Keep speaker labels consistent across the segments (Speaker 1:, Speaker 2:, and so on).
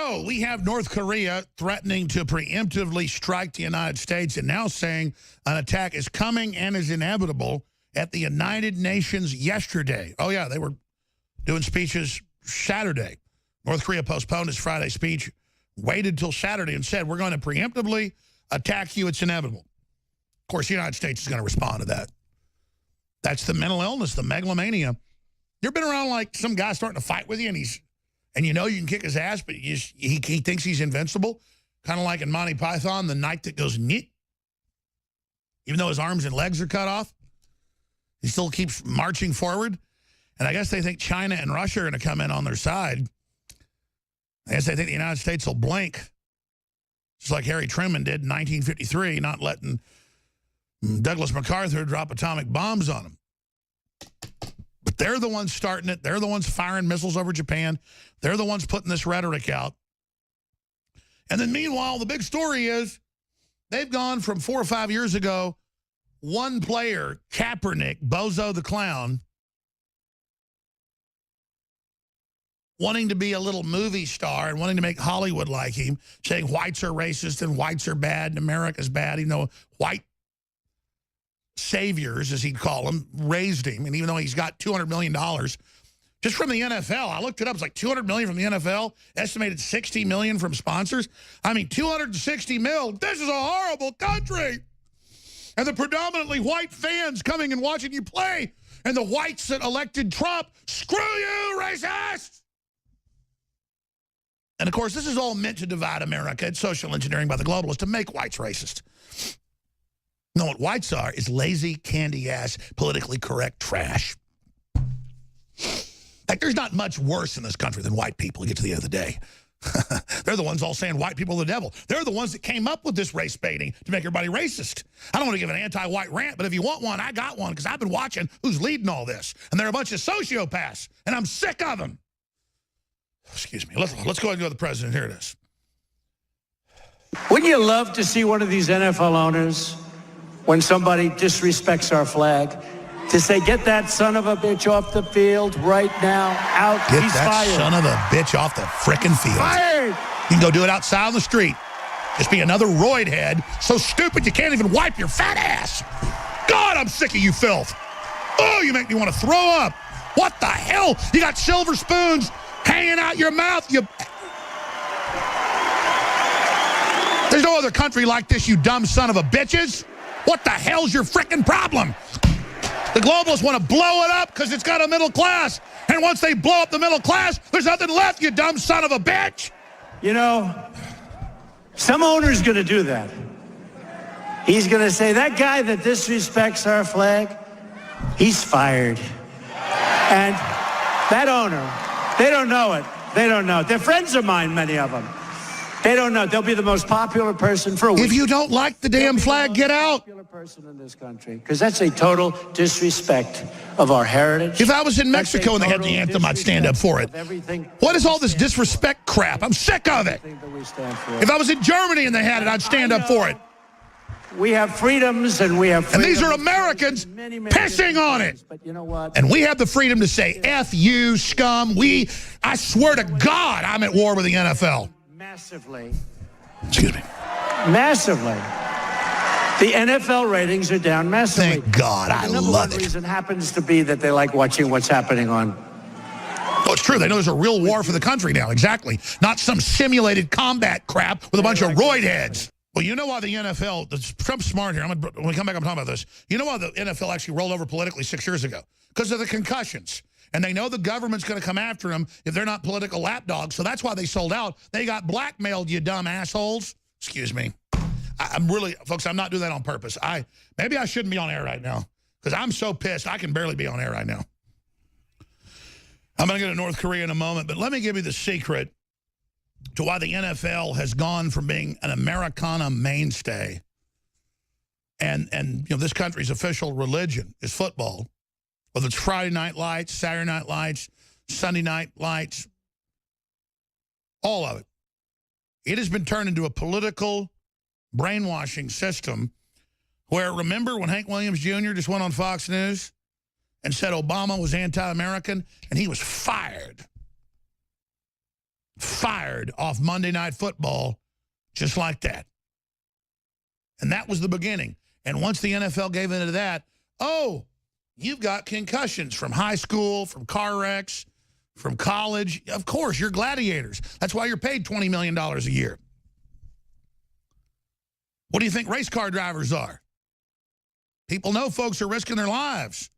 Speaker 1: So we have North Korea threatening to preemptively strike the United States and now saying an attack is coming and is inevitable at the United Nations yesterday. Oh, yeah, they were doing speeches Saturday. North Korea postponed its Friday speech, waited till Saturday and said, we're going to preemptively attack you. It's inevitable. Of course, the United States is going to respond to that. That's the mental illness, the megalomania. You've been around like some guy starting to fight with you and you know you can kick his ass, but he thinks he's invincible. Kind of like in Monty Python, the knight that goes nyeh. Even though his arms and legs are cut off, he still keeps marching forward. And I guess they think China and Russia are going to come in on their side. I guess they think the United States will blink, just like Harry Truman did in 1953, not letting Douglas MacArthur drop atomic bombs on them. But they're the ones starting it. They're the ones firing missiles over Japan. They're the ones putting this rhetoric out. And then meanwhile, the big story is they've gone from 4 or 5 years ago, one player, Kaepernick, Bozo the Clown, wanting to be a little movie star and wanting to make Hollywood like him, saying whites are racist and whites are bad and America's bad. You know, white saviors, as he'd call them, raised him. And even though he's got $200 million just from the NFL, I looked it up, it's like $200 million from the NFL, estimated $60 million from sponsors. I mean, $260 million. This is a horrible country. And the predominantly white fans coming and watching you play, and the whites that elected Trump, screw you, racist! And, of course, this is all meant to divide America. It's social engineering by the globalists to make whites racist. No, what whites are is lazy, candy-ass, politically correct trash. Like, there's not much worse in this country than white people, to get to the end of the day. They're the ones all saying white people are the devil. They're the ones that came up with this race baiting to make everybody racist. I don't want to give an anti-white rant, but if you want one, I got one, because I've been watching who's leading all this. And they're a bunch of sociopaths, and I'm sick of them. Excuse me. Let's go ahead and go to the president. Here it is.
Speaker 2: Wouldn't you love to see one of these NFL owners, when somebody disrespects our flag, to say, get that son of a bitch off the field right now, out,
Speaker 1: get
Speaker 2: he's
Speaker 1: that
Speaker 2: fired.
Speaker 1: Son of a bitch off the frickin' field.
Speaker 2: Fired!
Speaker 1: You can go do it outside on the street. Just be another roid head, so stupid you can't even wipe your fat ass. God, I'm sick of you filth. Oh, you make me want to throw up. What the hell? You got silver spoons hanging out your mouth. There's no other country like this, you dumb son of a bitches. What the hell's your frickin' problem? The globalists want to blow it up because it's got a middle class. And once they blow up the middle class, there's nothing left, you dumb son of a bitch.
Speaker 2: You know, some owner's going to do that. He's going to say, that guy that disrespects our flag, he's fired. And that owner, they don't know it. They don't know it. They're friends of mine, many of them. They don't know. They'll be the most popular person for a week.
Speaker 1: If you don't like the damn flag, get out.
Speaker 2: Popular person in this country, because that's a total disrespect of our heritage.
Speaker 1: If I was in Mexico and they had the anthem, I'd stand up for it. What is all this disrespect crap? I'm sick of it. If I was in Germany and they had it, I'd stand up for it.
Speaker 2: We have freedoms and we have freedoms.
Speaker 1: And these are Americans pissing on it.
Speaker 2: But you know what?
Speaker 1: And we have the freedom to say, F you, scum. I swear to God, I'm at war with the NFL.
Speaker 2: Massively.
Speaker 1: Excuse me.
Speaker 2: Massively. The NFL ratings are down massively.
Speaker 1: Thank God. I love it.
Speaker 2: The reason happens to be that they like watching what's happening on.
Speaker 1: Oh, it's true. They know there's a real war for the country now. Exactly. Not some simulated combat crap with a bunch of roid heads. Well, you know why the NFL, Trump's smart here. When we come back, I'm talking about this. You know why the NFL actually rolled over politically 6 years ago? Because of the concussions. And they know the government's going to come after them if they're not political lapdogs. So that's why they sold out. They got blackmailed, you dumb assholes. Excuse me. I'm really, folks, I'm not doing that on purpose. Maybe I shouldn't be on air right now because I'm so pissed I can barely be on air right now. I'm going to go to North Korea in a moment, but let me give you the secret to why the NFL has gone from being an Americana mainstay and you know, this country's official religion is football. Whether it's Friday night lights, Saturday night lights, Sunday night lights, all of it. It has been turned into a political brainwashing system where, remember when Hank Williams Jr. just went on Fox News and said Obama was anti-American and he was fired. fired off Monday Night Football just like that. And that was the beginning. And once the NFL gave into that, oh, you've got concussions from high school, from car wrecks, from college. Of course, you're gladiators. That's why you're paid $20 million a year. What do you think race car drivers are? People know folks are risking their lives.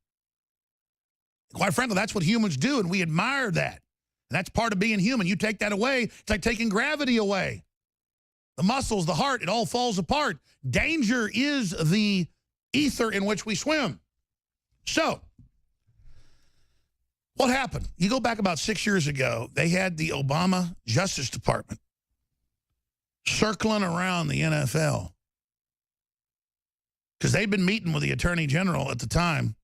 Speaker 1: Quite frankly, that's what humans do, and we admire that. And that's part of being human. You take that away, it's like taking gravity away. The muscles, the heart, it all falls apart. Danger is the ether in which we swim. So, what happened? You go back about 6 years ago, they had the Obama Justice Department circling around the NFL because they'd been meeting with the Attorney General at the time,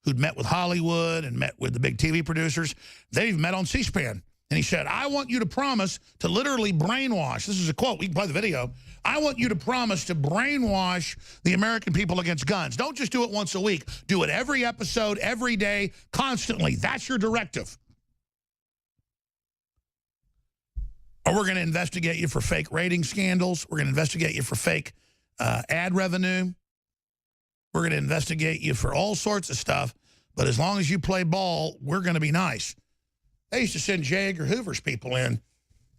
Speaker 1: who'd met with Hollywood and met with the big TV producers. They've met on C-SPAN. And he said, I want you to promise to literally brainwash. This is a quote. We can play the video. I want you to promise to brainwash the American people against guns. Don't just do it once a week. Do it every episode, every day, constantly. That's your directive. Or we're going to investigate you for fake rating scandals. We're going to investigate you for fake ad revenue. We're going to investigate you for all sorts of stuff. But as long as you play ball, we're going to be nice. They used to send J. Edgar Hoover's people in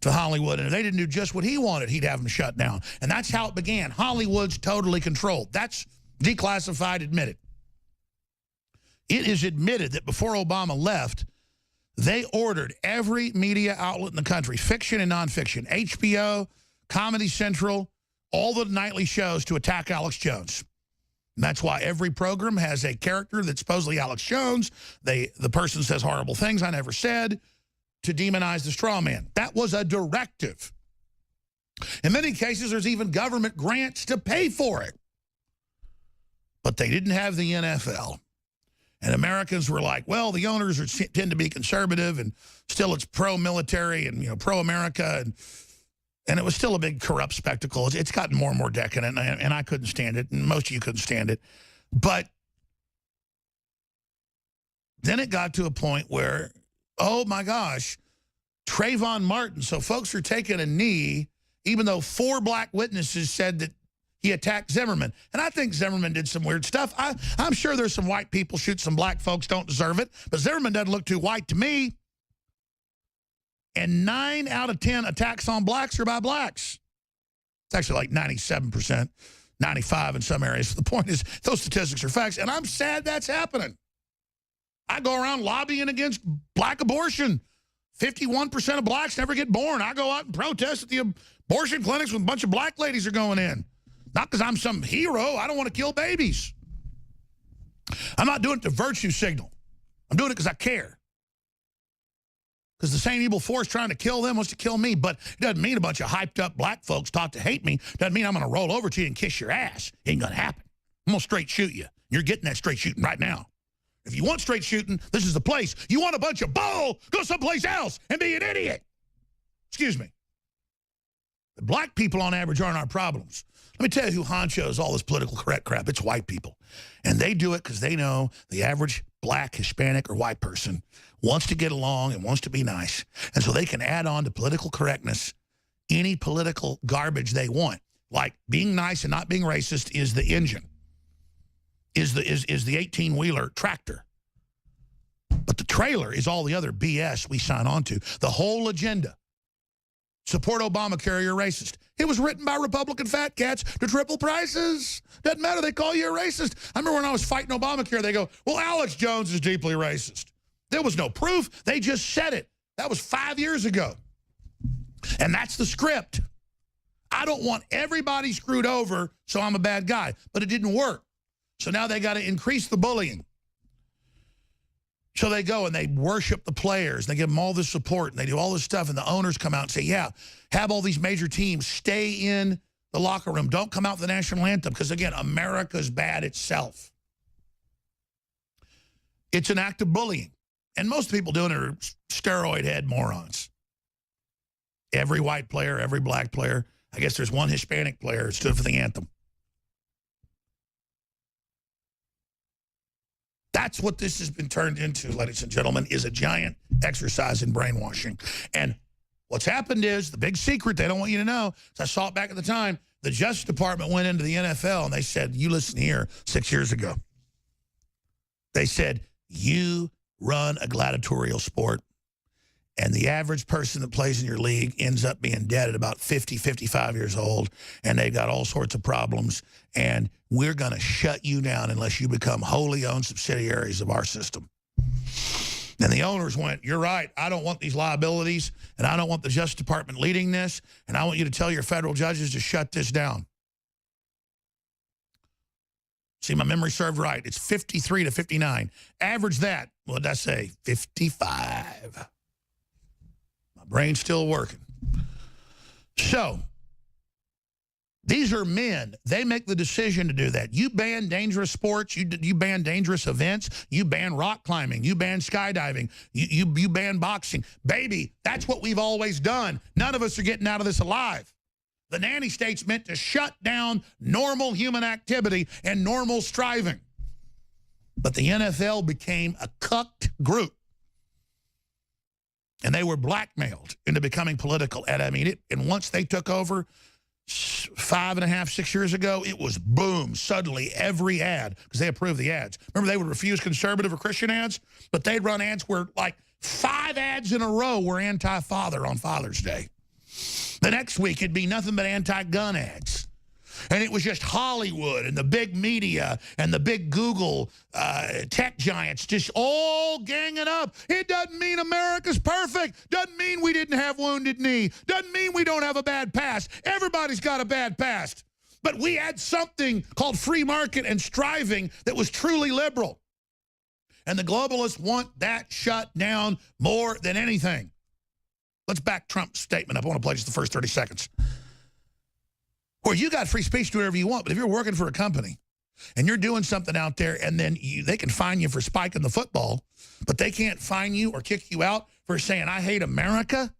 Speaker 1: to Hollywood, and if they didn't do just what he wanted, he'd have them shut down. And that's how it began. Hollywood's totally controlled. That's declassified, admitted. It is admitted that before Obama left, they ordered every media outlet in the country, fiction and nonfiction, HBO, Comedy Central, all the nightly shows to attack Alex Jones. And that's why every program has a character that's supposedly Alex Jones. The person says horrible things I never said to demonize the straw man. That was a directive. In many cases, there's even government grants to pay for it. But they didn't have the NFL. And Americans were like, well, the owners tend to be conservative, and still it's pro-military and pro-America, and it was still a big corrupt spectacle. It's gotten more and more decadent, and I couldn't stand it, and most of you couldn't stand it. But then it got to a point where, oh, my gosh, Trayvon Martin. So folks are taking a knee, even though 4 black witnesses said that he attacked Zimmerman. And I think Zimmerman did some weird stuff. I'm sure there's some white people shoot some black folks, don't deserve it. But Zimmerman doesn't look too white to me. And 9 out of 10 attacks on blacks are by blacks. It's actually like 97%, 95% in some areas. The point is, those statistics are facts, and I'm sad that's happening. I go around lobbying against black abortion. 51% of blacks never get born. I go out and protest at the abortion clinics when a bunch of black ladies are going in. Not because I'm some hero. I don't want to kill babies. I'm not doing it to virtue signal. I'm doing it because I care. Because the same evil force trying to kill them wants to kill me. But it doesn't mean a bunch of hyped up black folks taught to hate me. Doesn't mean I'm going to roll over to you and kiss your ass. Ain't going to happen. I'm going to straight shoot you. You're getting that straight shooting right now. If you want straight shooting, this is the place. You want a bunch of bull, go someplace else and be an idiot. Excuse me. The black people on average aren't our problems. Let me tell you who honchos all this political correct crap. It's white people. And they do it because they know the average black, Hispanic, or white person wants to get along and wants to be nice. And so they can add on to political correctness any political garbage they want. Like being nice and not being racist is the engine, is the 18-wheeler tractor. But the trailer is all the other BS we sign on to. The whole agenda. Support Obamacare, you're racist. It was written by Republican fat cats to triple prices. Doesn't matter, they call you a racist. I remember when I was fighting Obamacare, they go, well, Alex Jones is deeply racist. There was no proof. They just said it. That was 5 years ago. And that's the script. I don't want everybody screwed over, so I'm a bad guy. But it didn't work. So now they got to increase the bullying. So they go and they worship the players. And they give them all this support. And they do all this stuff. And the owners come out and say, yeah, have all these major teams stay in the locker room. Don't come out with the national anthem. Because, again, America's bad itself. It's an act of bullying. And most people doing it are steroid head morons. Every white player, every black player. I guess there's one Hispanic player who stood for the anthem. That's what this has been turned into, ladies and gentlemen, is a giant exercise in brainwashing. And What's happened is, the big secret they don't want you to know, so I saw it back at the time, the Justice Department went into the NFL and they said, you listen here, 6 years ago. They said, you run a gladiatorial sport, and the average person that plays in your league ends up being dead at about 50, 55 years old, and they've got all sorts of problems, and we're going to shut you down unless you become wholly owned subsidiaries of our system. And the owners went, you're right, I don't want these liabilities, and I don't want the Justice Department leading this, and I want you to tell your federal judges to shut this down. See, my memory served right. It's 53 to 59. Average that, what did I say, 55. My brain's still working. So, these are men. They make the decision to do that. You ban dangerous sports. You ban dangerous events. You ban rock climbing. You ban skydiving. You ban boxing. Baby, that's what we've always done. None of us are getting out of this alive. The nanny state's meant to shut down normal human activity and normal striving. But the NFL became a cucked group. And they were blackmailed into becoming political. And I mean, and once they took over 5.5, 6 years ago, it was boom. Suddenly, every ad, because they approved the ads. Remember, they would refuse conservative or Christian ads, but they'd run ads where like 5 ads in a row were anti-father on Father's Day. The next week, it'd be nothing but anti-gun ads. And it was just Hollywood and the big media and the big Google tech giants just all ganging up. It doesn't mean America's perfect. Doesn't mean we didn't have Wounded Knee. Doesn't mean we don't have a bad past. Everybody's got a bad past. But we had something called free market and striving that was truly liberal. And the globalists want that shut down more than anything. Let's back Trump's statement up. I want to play just the first 30 seconds. Where you got free speech to do whatever you want, but if you're working for a company and you're doing something out there and then they can fine you for spiking the football, but they can't fine you or kick you out for saying, I hate America.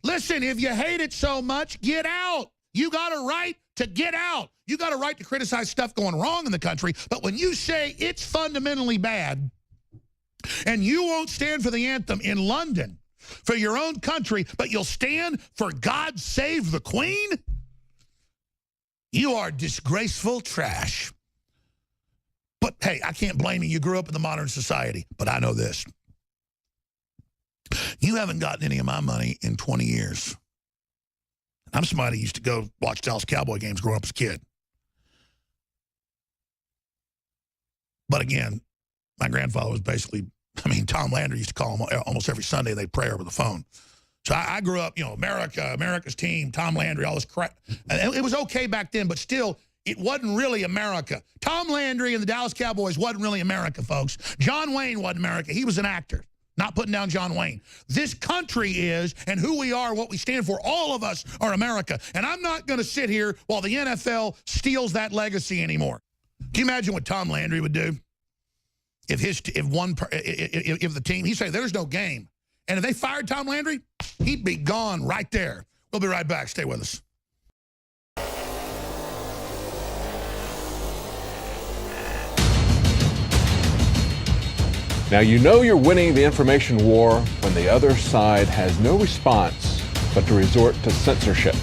Speaker 1: Listen, if you hate it so much, get out. You got a right to get out. You got a right to criticize stuff going wrong in the country, but when you say it's fundamentally bad and you won't stand for the anthem in London for your own country, but you'll stand for God Save the Queen, you are disgraceful trash. But, hey, I can't blame you. You grew up in the modern society. But I know this. You haven't gotten any of my money in 20 years. I'm somebody who used to go watch Dallas Cowboy games growing up as a kid. But, again, my grandfather was basically, I mean, Tom Landry used to call him almost every Sunday. They'd pray over the phone. So I grew up, you know, America's team, Tom Landry, all this crap. And it was okay back then, but still, it wasn't really America. Tom Landry and the Dallas Cowboys wasn't really America, folks. John Wayne wasn't America. He was an actor. Not putting down John Wayne. This country is, and who we are, what we stand for, all of us are America. And I'm not going to sit here while the NFL steals that legacy anymore. Can you imagine what Tom Landry would do? If the team, he'd say, there's no game. And if they fired Tom Landry, he'd be gone right there. We'll be right back. Stay with us.
Speaker 3: Now you know you're winning the information war when the other side has no response but to resort to censorship.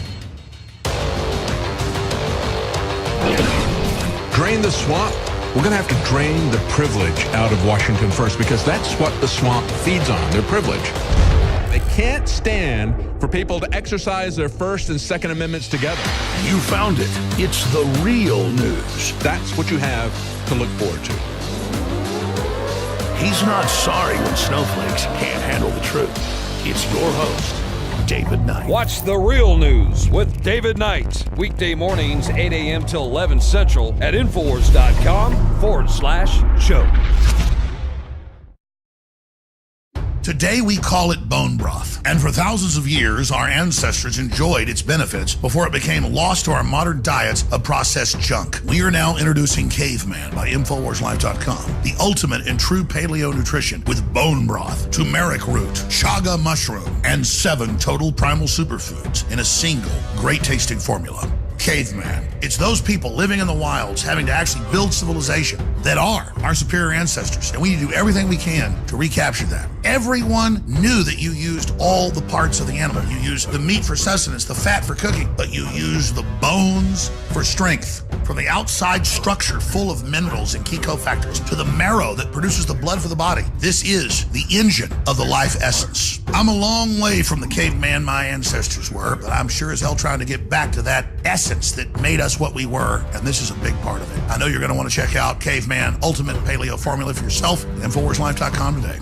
Speaker 4: Drain the swamp? We're going to have to drain the privilege out of Washington first, because that's what the swamp feeds on, their privilege. They can't stand for people to exercise their First and Second Amendments together.
Speaker 5: You found it. It's the real news.
Speaker 4: That's what you have to look forward to.
Speaker 5: He's not sorry when snowflakes can't handle the truth. It's your host, David Knight.
Speaker 6: Watch The Real News with David Knight. Weekday mornings, 8 a.m. till 11 Central at Infowars.com/show.
Speaker 1: Today we call it bone broth. And for thousands of years, our ancestors enjoyed its benefits before it became lost to our modern diets of processed junk. We are now introducing Caveman by InfoWarsLife.com, the ultimate in true paleo nutrition with bone broth, turmeric root, chaga mushroom, and 7 total primal superfoods in a single great tasting formula. Caveman. It's those people living in the wilds having to actually build civilization that are our superior ancestors. And we need to do everything we can to recapture that. Everyone knew that you used all the parts of the animal. You used the meat for sustenance, the fat for cooking, but you used the bones for strength. From the outside structure full of minerals and key cofactors to the marrow that produces the blood for the body, this is the engine of the life essence. I'm a long way from the caveman my ancestors were, but I'm sure as hell trying to get back to that essence that made us what we were, and this is a big part of it. I know you're going to want to check out Caveman Ultimate Paleo Formula for yourself at InfoWarsLife.com today.